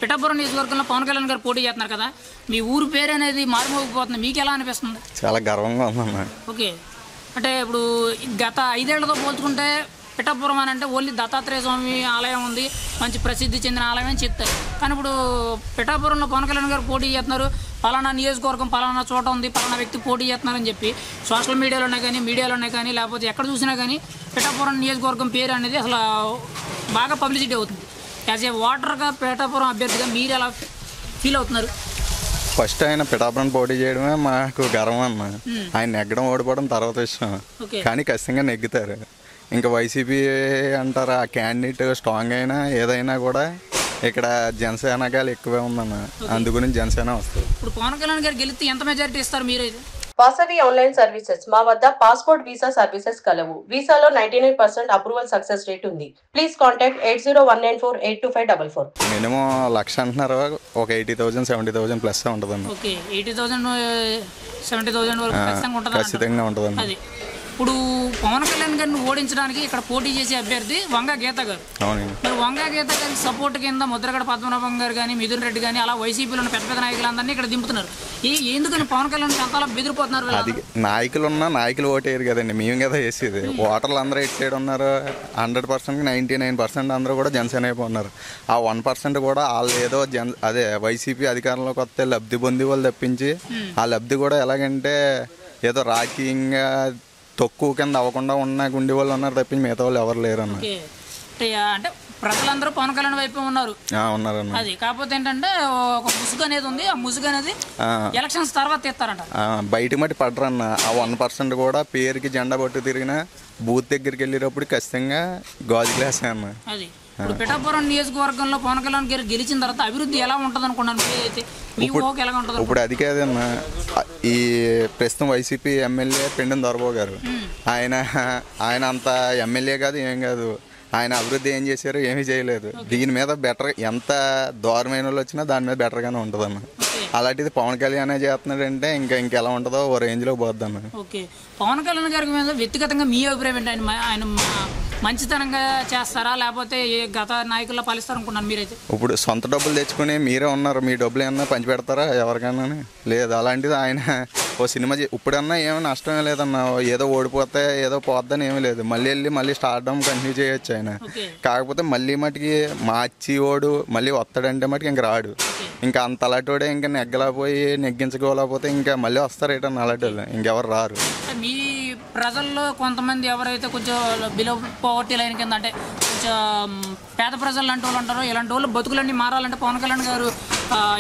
పిఠాపురం నియోజకవర్గంలో పవన్ కళ్యాణ్ గారు పోటీ చేస్తున్నారు కదా, మీ ఊరు పేరు అనేది మారుమోగిపోతుంది, మీకు ఎలా అనిపిస్తుంది? చాలా గర్వంగా ఉందన్న. ఓకే, అంటే ఇప్పుడు గత 5 ఏళ్లతో పోల్చుకుంటే పిఠాపురం అని అంటే ఓన్లీ దత్తాత్రేయ స్వామి ఆలయం ఉంది, మంచి ప్రసిద్ధి చెందిన ఆలయం అని చెప్తారు. కానీ ఇప్పుడు పిఠాపురంలో పవన్ కళ్యాణ్ గారు పోటీ చేస్తున్నారు, పలానా నియోజకవర్గం పలానా చోట ఉంది, పలానా వ్యక్తి పోటీ చేస్తున్నారని చెప్పి సోషల్ మీడియాలోనే కానీ లేకపోతే ఎక్కడ చూసినా కానీ పిఠాపురం నియోజకవర్గం పేరు అనేది అసలు బాగా పబ్లిసిటీ అవుతుంది. యాజ్ ఏ ఓటర్గా పిఠాపురం అభ్యర్థిగా మీరు ఎలా ఫీల్ అవుతున్నారు? ఫస్ట్ ఆయన పిఠాపురం పోటీ చేయడమే మాకు గర్వం అన్న. ఆయన నెగ్గడం ఓడిపోవడం తర్వాత విషయం, కానీ ఖచ్చితంగా నెగ్గుతారు. ఇంకా వైసీపీ అంటారు, ఆ క్యాండిడేట్ స్ట్రాంగ్ అయినా ఏదైనా కూడా ఇక్కడ జనసేనకాలు ఎక్కువే ఉందన్న, అందుగురించి జనసేన వస్తుంది. ఇప్పుడు పవన్ కళ్యాణ్ గారు గెలిస్తే ఎంత మెజారిటీ ఇస్తారు మీరు? వాసవి ఆన్లైన్ సర్వీసెస్ మా వద్ద పాస్పోర్ట్ వీసా సర్వీసెస్ కలవు. వీసాలో 99% అప్రూవల్ సక్సెస్ రేట్ ఉంది. Please contact 8019482544. మినిమం 1,00,000 అంటున్నారు, ఒక 80,000 70,000 ప్లస్ ఉంటుందండి. ఓకే, 80,000 70,000 వరకు ఖచ్చితంగా ఉంటుందండి. అది ఇప్పుడు పవన్ కళ్యాణ్ గారిని ఓడించడానికి ఇక్కడ పోటీ చేసే అభ్యర్థి వంగ గీత గారు. మరి వంగ గీత గారి సపోర్ట్ కింద ముద్రగడ పద్మనాభం గారు కానీ, మిథున్ రెడ్డి కానీ, అలా వైసీపీలో ఉన్న పెద్ద నాయకులందరినీ ఇక్కడ దింపుతున్నారు. ఎందుకని పవన్ కళ్యాణ్ అంతలా బెదిరిపోతున్నారు? అది నాయకులు ఓటేయరు కదండి, మేము కదా వేసేది. ఓటర్లు అందరూ ఎటు సైడ్ ఉన్నారు, 100%కి 99% అందరూ కూడా జనసేన అయిపోతున్నారు. ఆ 1% కూడా వాళ్ళు ఏదో అదే వైసీపీ అధికారంలోకి వస్తే లబ్ధి పొంది వాళ్ళు తప్పించి, ఆ లబ్ధి కూడా ఎలాగంటే ఏదో రాజకీయంగా తక్కువ కింద అవ్వకుండా ఉన్న గుండె వాళ్ళు ఉన్నారు తప్పించి మిగతా వాళ్ళు ఎవరు లేరు అన్న. అంటే ప్రజలందరూ పవన్ కళ్యాణ్ వైపు ఉన్నారు. అది కాకపోతే ఏంటంటే ఒక ముసుగు అనేది ఉంది, ఆ ముసుగు అనేది ఎలక్షన్స్ తర్వాత తీస్తారంట. బయట మట్టి పడరన్న. ఆ 1% కూడా పేరుకి జెండా పట్టు తిరిగిన బూత్ దగ్గరికి వెళ్ళేటప్పుడు ఖచ్చితంగా గాజు గ్లాస్ అన్న. అది ఇప్పుడు పిఠాపురం నియోజకవర్గంలో పవన్ కళ్యాణ్ గారు గెలిచిన తర్వాత అభివృద్ధి ఎలా ఉంటుంది అనుకున్నాను? ఇప్పుడు అది కాదన్న, ఈ ప్రస్తుతం వైసీపీ ఎమ్మెల్యే పెండెం దొరబాబు గారు, ఆయన అంత ఎమ్మెల్యే కాదు, ఏం కాదు. ఆయన అభివృద్ధి ఏం చేశారు, ఏమీ చేయలేదు. దీని మీద బెటర్, ఎంత దారుణమైన వాళ్ళు వచ్చినా దాని మీద బెటర్గానే ఉంటుందన్న. అలాంటిది పవన్ కళ్యాణ్ చేస్తున్నాడంటే ఇంకెలా ఉంటుందో ఓ రేంజ్లో పోద్దన్న. ఓకే, పవన్ కళ్యాణ్ గారి మీద వ్యక్తిగతంగా మీ అభిప్రాయం ఏంటి? ఆయన మంచితనంగా చేస్తారా, లేకపోతే గత నాయకుల్లో పాలిస్తారు అనుకున్నాను మీరైతే? ఇప్పుడు సొంత డబ్బులు తెచ్చుకుని మీరే ఉన్నారు, మీ డబ్బులు ఏమన్నా పంచి పెడతారా ఎవరికైనా? లేదు. అలాంటిది ఆయన ఓ సినిమా ఇప్పుడన్నా ఏమీ నష్టమే లేదన్న. ఏదో ఓడిపోతే ఏదో పోద్దని ఏమీ లేదు, మళ్ళీ స్టార్డమ్ కంటిన్యూ చేయొచ్చు ఆయన. కాకపోతే మళ్ళీ మటుకి మార్చి ఓడు మళ్ళీ వస్తాడంటే మటుకు ఇంక రాడు. ఇంకా అంత అలాంటి ఇంకా నెగ్గలేకపోయి నెగ్గించుకోలేకపోతే ఇంకా మళ్ళీ వస్తారు ఏంటన్న అలాంటి వాళ్ళు, ఇంకెవరు రారు. మీ ప్రజల్లో కొంతమంది ఎవరైతే కొంచెం బిలో పవర్టీ లైన్ కింద, అంటే కొంచెం పేద ప్రజలు లాంటి వాళ్ళు అంటారు, ఇలాంటి వాళ్ళు బతుకులన్నీ మారాలంటే పవన్ కళ్యాణ్ గారు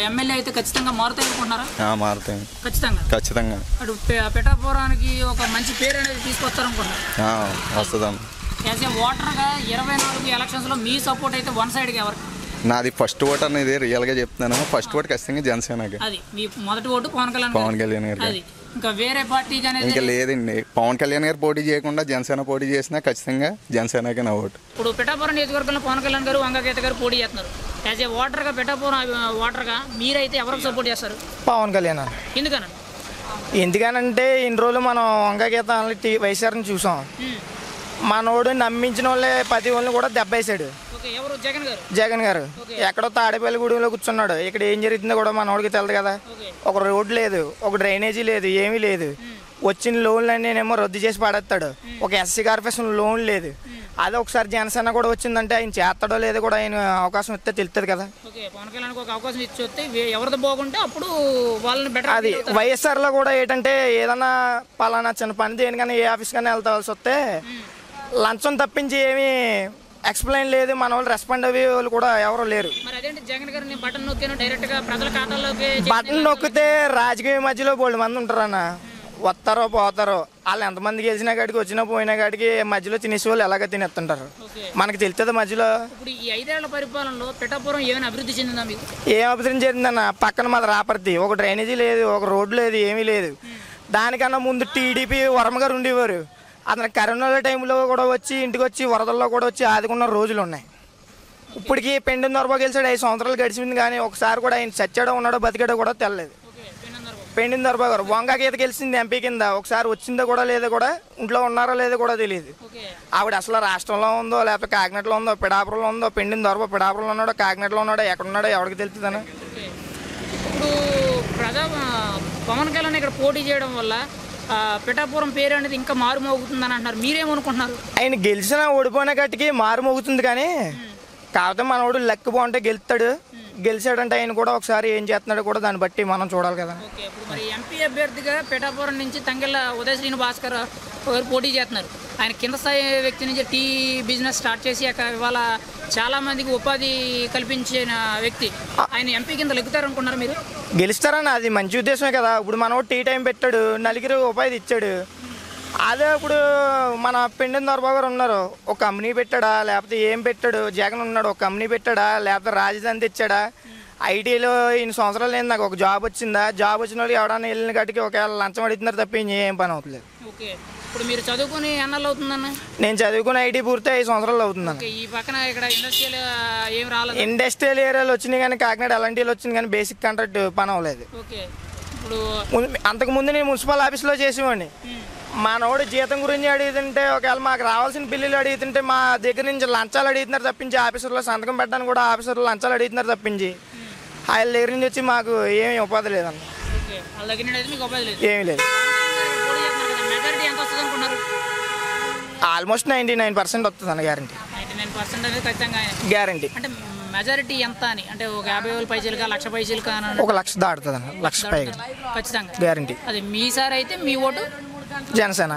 ఎమ్మెల్యే అయితే ఖచ్చితంగా మారుతాయి అనుకుంటున్నారా? మారుతాయి ఖచ్చితంగా. అటు పిఠాపురానికి ఒక మంచి పేరు అనేది తీసుకొస్తారనుకుంటున్నారు? వస్తుందమ్మా. యాజ్ ఏ ఓటర్గా 24 ఎలక్షన్స్లో మీ సపోర్ట్ అయితే వన్ సైడ్గా ఎవరు? నాది ఫస్ట్ ఓట్ అనేది రియల్గా చెప్తున్నాను. ఫస్ట్ ఓట్ ఖచ్చితంగా జనసేనకి. అది మీ మొదటి ఓటు పవన్ కళ్యాణ్ గారు. ఇంకా వేరే పార్టీ ఇంకా లేదండి. పవన్ కళ్యాణ్ గారు పోటీ చేయకుండా జనసేన పోటీ చేసినా ఖచ్చితంగా జనసేనకే నా ఓటు. ఇప్పుడు పిఠాపురం నియోజకవర్గంలో పవన్ కళ్యాణ్ గారు, వంగగీత గారు పోటీ చేస్తున్నారు. యాజ్ ఏ ఓటర్గా, పిఠాపురం ఓటర్గా మీరైతే ఎవరికి సపోర్ట్ చేస్తారు? పవన్ కళ్యాణ్. ఎందుకనంటే ఇన్ని రోజులు మనం వంగగీత వైఎస్ఆర్ని చూసాం. మనోడు నమ్మించిన వాళ్ళే 10 వాళ్ళని కూడా దెబ్బేశాడు జగన్ గారు. ఎక్కడో తాడేపల్లిగూడెంలో కూర్చున్నాడు. ఇక్కడ ఏం జరుగుతుందో కూడా మనోడికి తెలియదు కదా. ఒక రోడ్ లేదు, ఒక డ్రైనేజీ లేదు, ఏమీ లేదు. వచ్చిన లోన్లన్నీ నేనేమో రద్దు చేసి పడేస్తాడు. ఒక ఎస్సీ కార్పొరేషన్ లోన్ లేదు. అదే ఒకసారి జనసేన కూడా వచ్చిందంటే ఆయన చేస్తాడో లేదో కూడా ఆయన అవకాశం ఇస్తే తెలుస్తుంది కదా. అది వైఎస్ఆర్లో కూడా ఏంటంటే ఏదన్నా పలానా చిన్న పని దేనికన్నా ఏ ఆఫీస్ కన్నా వెళ్తాల్సి వస్తే లంచం తప్పించి ఏమీ ఎక్స్ప్లెయిన్ లేదు. మన వాళ్ళు రెస్పాండ్ అయ్యే వాళ్ళు కూడా ఎవరు లేరు. బటన్ నొక్కితే రాజకీయ మధ్యలో బోల్డ్ మంది ఉంటారన్న. వస్తారో పోతారో, వాళ్ళు ఎంతమంది గెలిచినా కాడికి వచ్చినా పోయినా కాడికి మధ్యలో తినేసే వాళ్ళు ఎలాగ తినేస్తుంటారు. మనకి తెలుస్తుంది మధ్యలో. ఏం అభివృద్ధి చెందిందన్న? పక్కన మాది రాపర్తి, ఒక డ్రైనేజీ లేదు, ఒక రోడ్డు లేదు, ఏమీ లేదు. దానికన్నా ముందు టీడీపీ వర్మ గారు ఉండేవారు. అతను కరోనా టైంలో కూడా వచ్చి ఇంటికి వచ్చి వరదల్లో కూడా వచ్చి ఆదుకున్న రోజులు ఉన్నాయి. ఇప్పటికీ పెండెం దొరబాబు గెలిచాడు, 5 సంవత్సరాలు గడిచింది, కానీ ఒకసారి కూడా ఆయన చచ్చాడో ఉన్నాడో బతికాడో కూడా తెలియలేదు. పెండిన దొరబాబు గారు వంగ గీత గెలిచింది ఎంపీ కింద. ఒకసారి వచ్చిందో కూడా లేదో కూడా, ఇంట్లో ఉన్నారో లేదో కూడా తెలియదు. ఆవిడ అసలు రాష్ట్రంలో ఉందో లేకపోతే కాకినాడలో ఉందో, పిఠాపురంలో ఉందో. పెండిన దొరబాబు పిఠాపురంలో ఉన్నాడో, కాకినాడలో ఉన్నాడో, ఎక్కడున్నాడో ఎవరికి తెలుస్తుందని. ఇప్పుడు పవన్ కళ్యాణ్ ఇక్కడ పోటీ చేయడం వల్ల పిఠాపురం పేరు అనేది ఇంకా మారుమోగుతుందని అంటున్నారు. మీరేమనుకుంటున్నారు? ఆయన గెలిచిన ఓడిపోయిన గట్టికి మారుమోగుతుంది, కానీ కాకపోతే మనోడు లెక్క బాగుంటే గెలుస్తాడు. గెలిచాడంటే ఆయన కూడా ఒకసారి ఏం చేస్తున్నాడో కూడా దాన్ని బట్టి మనం చూడాలి కదా. ఓకే, ఇప్పుడు మరి ఎంపీ అభ్యర్థిగా పిఠాపురం నుంచి తంగెళ్ళ ఉదయ్ శ్రీని భాస్కర్ గారు పోటీ చేస్తున్నారు. ఆయన కింద స్థాయి వ్యక్తి నుంచి టీ బిజినెస్ స్టార్ట్ చేసి ఇవాళ చాలా మందికి ఉపాధి కల్పించిన వ్యక్తి. ఆయన ఎంపీ కింద లెక్కుతారనుకున్నారు మీరు? గెలుస్తారని అది మంచి ఉద్దేశమే కదా. ఇప్పుడు మనోడు టీ టైం పెట్టాడు, నలుగురు ఉపాధి ఇచ్చాడు. అదే ఇప్పుడు మన పెండిన దొరబాబు గారు ఉన్నారు, ఒక కంపెనీ పెట్టాడా లేకపోతే ఏం పెట్టాడు? జగన్ ఉన్నాడు, ఒక కంపెనీ పెట్టాడా లేకపోతే రాజధాని తెచ్చాడా? ఐటీలో ఇన్ని సంవత్సరాలు లేదు, నాకు ఒక జాబ్ వచ్చిందా? జాబ్ వచ్చిన వాళ్ళు ఎవడన్నా వెళ్ళిన కాటికి ఒకవేళ లంచం అడుగుతున్నారు తప్ప ఏం పని అవుతలేదు. ఓకే, ఇప్పుడు మీరు చదువుకుని ఎన్నాళ్ళు అవుతుందన్న? నేను చదువుకుని ఐటీ పూర్తి 5 సంవత్సరాలు అవుతుందన్న. ఈ పక్కన ఇక్కడ ఇండస్ట్రియల్ ఏం రాలేదు? ఇండస్ట్రియల్ ఏరియాలో వచ్చినాయి కానీ, కాకినాడ ఎలాంటిలో వచ్చింది కానీ బేసిక్ కాంట్రాక్ట్ పని అవ్వలేదు. ఓకే, ఇప్పుడు అంతకుముందు నేను మున్సిపల్ ఆఫీస్లో చేసేవాడిని. మనోడు జీతం గురించి అడుగుతుంటే, ఒకవేళ మాకు రావాల్సిన బిల్లులు అడుగుతుంటే మా దగ్గర నుంచి లంచాలు అడుగుతున్నారు తప్పించి, ఆఫీసర్లో సంతకం పెట్టడానికి కూడా ఆఫీసర్లు లంచాలు అడుగుతున్నారు తప్పించి, ఆయన దగ్గర నుంచి వచ్చి మాకు ఏమీ ఉపాధి లేదన్న. ఏమీ లేదు. ఆల్మోస్ట్ 99% వస్తుంది అన్న, గ్యారంటీ. 99% అనేది ఖచ్చితంగా గ్యారంటీ. అంటే మెజారిటీ ఎంత అని అంటే ఒక 50,000 పైసలుగా, 1,00,000 పైసలుగా? 1,00,000 దాటుతుంది అన్న, 1,00,000 పైగా ఖచ్చితంగా గ్యారంటీ. అది మీ సార్ అయితే మీ ఓటు జనసేన.